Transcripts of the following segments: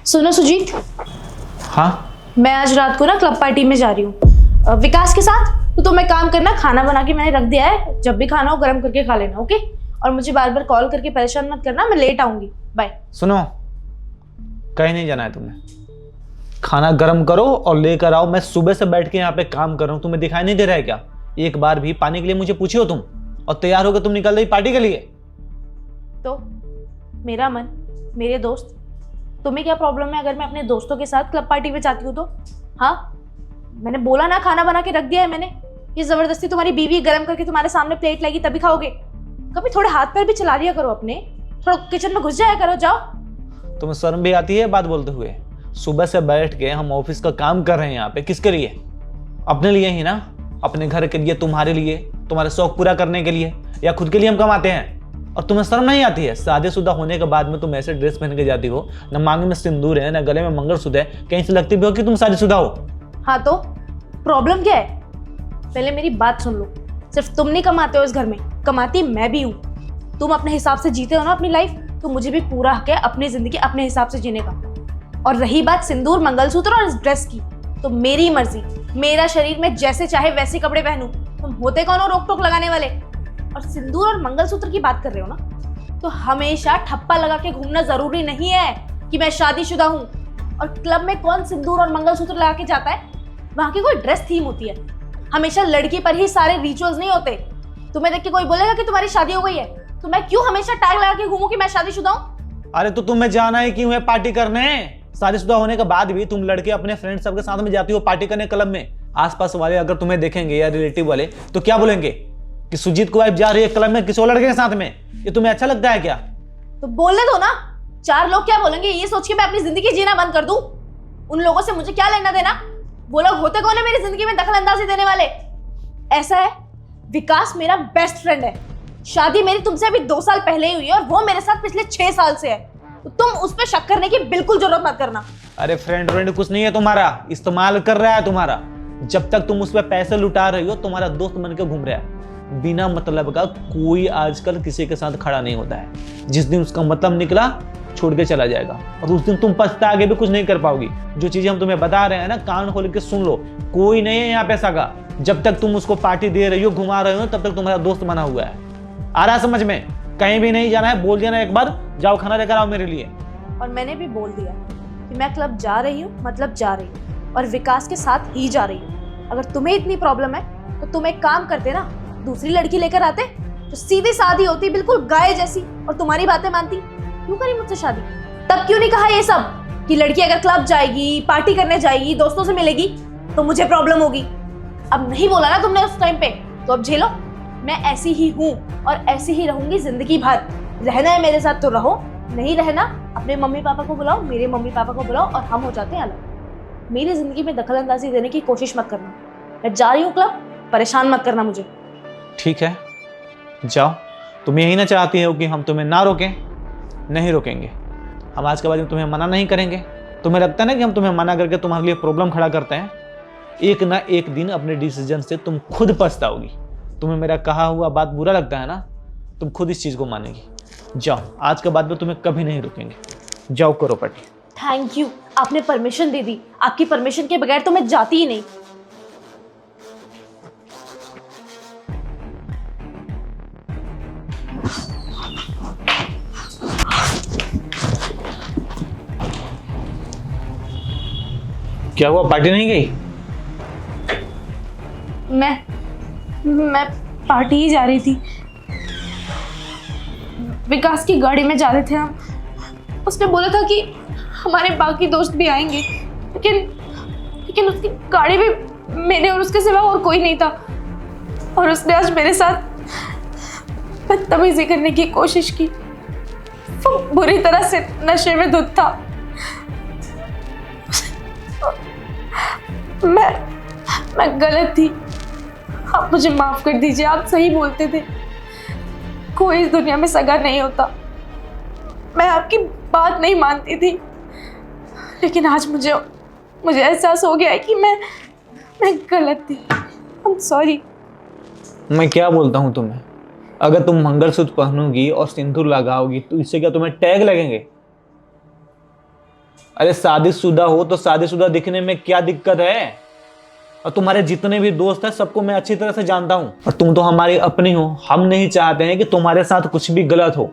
सुनो सुजीत, हाँ। मैं आज रात को ना क्लब पार्टी में जा रही हूँ विकास के साथ। तो मैं काम करना, खाना बना के मैंने रख दिया है, जब भी खाना हो गर्म करके खा लेना, ओके? और मुझे बार बार कॉल करके परेशान मत करना, मैं लेट आऊंगी। बाय। सुनो, कहीं नहीं जाना है तुम्हें। खाना गर्म करो और लेकर आओ। मैं सुबह से बैठ के यहाँ पे काम कर रहा हूँ, तुम्हें दिखाई नहीं दे रहा है क्या? एक बार भी पानी के लिए मुझे पूछी हो तुम? और तैयार होकर तुम निकल रही पार्टी के लिए। तो मेरा मन, मेरे दोस्त, तुम्हें क्या प्रॉब्लम है अगर मैं अपने दोस्तों के साथ क्लब पार्टी में जाती हूँ तो? हाँ, मैंने बोला ना खाना बना के रख दिया है मैंने। ये जबरदस्ती तुम्हारी बीवी गर्म करके तुम्हारे सामने प्लेट लाएगी तभी खाओगे? कभी थोड़े हाथ पैर भी चला लिया करो अपने, थोड़ा किचन में घुस जाया करो। जाओ। तुम्हें शर्म भी आती है बात बोलते हुए? सुबह से बैठ के हम ऑफिस का काम कर रहे हैं यहाँ पे, किसके लिए? अपने लिए ही ना, अपने घर के लिए, तुम्हारे लिए, तुम्हारे शौक पूरा करने के लिए, या खुद के लिए हम कमाते हैं? और तुम्हें शर्म नहीं आती है? शादीशुदा होने के बाद में तुम ऐसे ड्रेस पहन के जाती हो, न मांग में सिंदूर है, न गले में मंगलसूत्र है, कहीं से लगती भी हो कि तुम शादीशुदा हो। हाँ तो प्रॉब्लम क्या है? पहले मेरी बात सुन लो। सिर्फ तुम नहीं कमाते हो इस घर में, कमाती मैं भी हूँ। तुम अपने हिसाब से जीते हो ना अपनी लाइफ, तो मुझे भी पूरा हक है अपनी जिंदगी अपने हिसाब से जीने का। और रही बात सिंदूर, मंगलसूत्र और इस ड्रेस की, तो मेरी मर्जी, मेरा शरीर, में जैसे चाहे वैसे कपड़े पहनूं। तुम होते कौन हो रोक टोक लगाने वाले? और सिंदूर और मंगलसूत्र की बात कर रहे हो ना, तो हमेशा ठप्पा लगा के घूमना जरूरी नहीं है कि मैं शादीशुदा हूँ। और क्लब में कौन सिंदूर और मंगलसूत्र लगा के जाता है? वहां की कोई ड्रेस थीम होती है, हमेशा लड़की पर ही सारे रिचुअल्स नहीं होते। तुम्हें देख के कोई बोलेगा कि तुम्हारी शादी हो गई है, तो मैं क्यों हमेशा टैग लगा के घूमूं कि मैं शादीशुदा हूँ? अरे तो तुम्हें जाना है क्यों है पार्टी करने? शादीशुदा होने के बाद भी तुम लड़के अपने फ्रेंड सबके साथ में जाती हो पार्टी करने क्लब में। आसपास वाले अगर तुम्हें देखेंगे या रिलेटिव वाले तो क्या बोलेंगे कि सुजीत को वाइफ जा रही है क्लब में किसी और लड़के के साथ में? ये तुम्हें अच्छा लगता है क्या? तो बोलने दो ना, चार लोग क्या बोलेंगे ये सोच के मैं अपनी जिंदगी जीना बंद कर दूं? उन लोगों से मुझे क्या लेना देना? वो लोग होते कौन है मेरी जिंदगी में दखल अंदाजी देने वाले? ऐसा है, विकास मेरा बेस्ट फ्रेंड है। शादी मेरी तुमसे अभी 2 साल पहले ही हुई है और वो मेरे साथ पिछले 6 साल से है। तो तुम उस पर शक करने की बिल्कुल जरूरत मत करना। अरे फ्रेंड कुछ नहीं है तुम्हारा, इस्तेमाल कर रहा है तुम्हारा। जब तक तुम उस पर पैसे लुटा रही हो, तुम्हारा दोस्त बन के घूम रहा है। बिना मतलब का कोई आजकल किसी के साथ खड़ा नहीं होता है। जिस दिन उसका मतलब निकला, छोड़ के चला जाएगा, और उस दिन तुम पछता आगे भी कुछ नहीं कर पाओगी। जो चीजें हम तुम्हें बता रहे हैं ना, कान खोल के सुन लो। कोई नहीं है यहाँ पे सगा। जब तक तुम उसको पार्टी दे रही हो, घुमा रहे हो, तब तक तुम्हारा दोस्त बना हुआ है। आ रहा समझ में? कहीं भी नहीं जाना है, बोल दिया ना एक बार। जाओ खाना लेकर आओ मेरे लिए। और मैंने भी बोल दिया कि मैं क्लब जा रही हूँ, मतलब जा रही हूँ, और विकास के साथ ही जा रही हूँ। अगर तुम्हें इतनी प्रॉब्लम है तो तुम एक काम करते ना, दूसरी लड़की लेकर आते जो सीधी सादी होती, बिल्कुल गाय जैसी, और तुम्हारी बातें मानती। क्यों करी मुझसे शादी? तब क्यों नहीं कहा ये सब कि लड़की अगर क्लब जाएगी, पार्टी करने जाएगी, दोस्तों से मिलेगी तो मुझे प्रॉब्लम होगी? अब नहीं बोला ना तुमने उस टाइम पे, तो अब झेलो। मैं ऐसी ही हूँ और ऐसी ही रहूंगी जिंदगी भर। रहना है मेरे साथ तो रहो, नहीं रहना अपने मम्मी पापा को बुलाओ, मेरे मम्मी पापा को बुलाओ, और हम हो जाते हैं अलग। मेरी जिंदगी में दखल अंदाजी देने की कोशिश मत करना। मैं जा रही हूँ क्लब, परेशान मत करना मुझे। ठीक है, जाओ। तुम यही ना चाहती हो कि हम तुम्हें ना रोकें? नहीं रोकेंगे। हम आज के बाद में तुम्हें मना नहीं करेंगे। तुम्हें लगता है ना कि हम तुम्हें मना करके तुम्हारे लिए प्रॉब्लम खड़ा करते हैं? एक ना एक दिन अपने डिसीजन से तुम खुद पछताओगी। तुम्हें मेरा कहा हुआ बात बुरा लगता है ना, तुम खुद इस चीज को मानेगी। जाओ, आज के बाद में तुम्हें कभी नहीं रुकेंगे। जाओ करो पार्टी। थैंक यू, आपने परमिशन दे दी। आपकी परमिशन के बगैर तो मैं जाती ही नहीं। क्या हुआ, पार्टी नहीं गई? मैं पार्टी ही जा रही थी। विकास की गाड़ी में जा रहे थे हम। उसने बोला था कि हमारे बाकी दोस्त भी आएंगे, लेकिन उसकी गाड़ी में मेरे और उसके सिवा और कोई नहीं था। और उसने आज मेरे साथ बदतमीजी करने की कोशिश की। वो बुरी तरह से नशे में धुत था। मैं गलत थी, आप मुझे माफ कर दीजिए। आप सही बोलते थे, कोई इस दुनिया में सगा नहीं होता। मैं आपकी बात नहीं मानती थी, लेकिन आज मुझे एहसास हो गया है कि मैं गलत थी। I am sorry. मैं क्या बोलता हूँ तुम्हें? अगर तुम मंगलसूत्र पहनोगी और सिंदूर लगाओगी तो इससे क्या तुम्हें टैग लगेंगे? अरे शादीशुदा हो तो शादीशुदा दिखने में क्या दिक्कत है? और तुम्हारे जितने भी दोस्त हैं सबको मैं अच्छी तरह से जानता हूँ, और तुम तो हमारी अपनी हो। हम नहीं चाहते हैं कि तुम्हारे साथ कुछ भी गलत हो,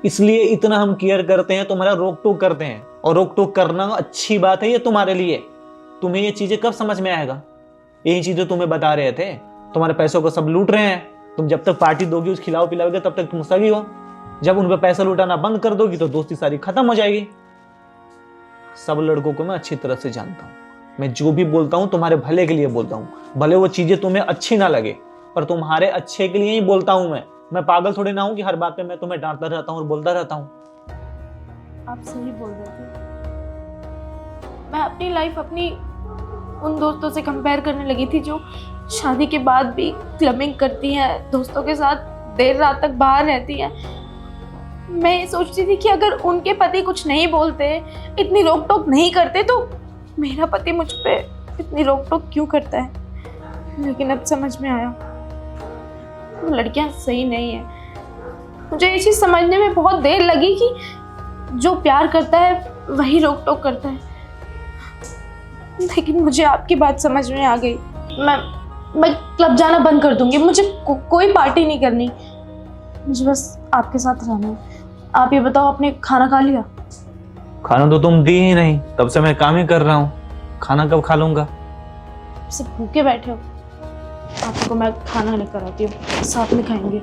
इसलिए इतना हम केयर करते हैं, तुम्हारा रोक टोक करते हैं। और रोक टोक करना अच्छी बात है ये तुम्हारे लिए। तुम्हें ये चीजें कब समझ में आएगा? यही चीजें तुम्हें बता रहे थे। तुम्हारे पैसों को सब लूट रहे हैं। तुम जब तक पार्टी दोगी, उस खिलाओ पिलाओगे, तब तक तुम सगी हो। जब उन पर पैसा लुटाना बंद कर दोगी तो दोस्ती सारी खत्म हो जाएगी। सब लड़कों को मैं अच्छी तरह से जानता हूँ। मैं जो भी बोलता हूँ तुम्हारे भले के लिए बोलता हूँ। भले वो चीजें तुम्हें अच्छी ना लगे, पर तुम्हारे अच्छे के लिए ही बोलता हूँ। मैं पागल थोड़ी ना हूँ कि हर बात पे मैं तुम्हें डांटता रहता हूँ और बोलता रहता हूँ। आप सही बोल रहे थे। मैं अपनी लाइफ अपनी उन दोस्तों से कंपेयर करने लगी थी जो शादी के बाद भी क्लबिंग करती हैं, दोस्तों के साथ देर रात तक बाहर रहती हैं। मैं ये सोचती थी कि अगर उनके पति कुछ नहीं बोलते, इतनी रोक टोक नहीं करते, तो मेरा पति मुझ पे इतनी रोक टोक क्यों करता है। लेकिन अब समझ में आया, वो लड़कियां सही नहीं है। मुझे ये चीज़ समझने में बहुत देर लगी कि जो प्यार करता है वही रोक टोक करता है। लेकिन मुझे आपकी बात समझ में आ गई। मैं क्लब जाना बंद कर दूंगी। मुझे कोई पार्टी नहीं करनी। मुझे बस आपके साथ रहना है। आप ये बताओ, आपने खाना खा लिया? खाना तो तुम दी ही नहीं, तब से मैं काम ही कर रहा हूँ। खाना कब खा लूंगा? सब भूखे बैठे हो। आपको मैं खाना लेकर आती हूँ, साथ में खाएंगे।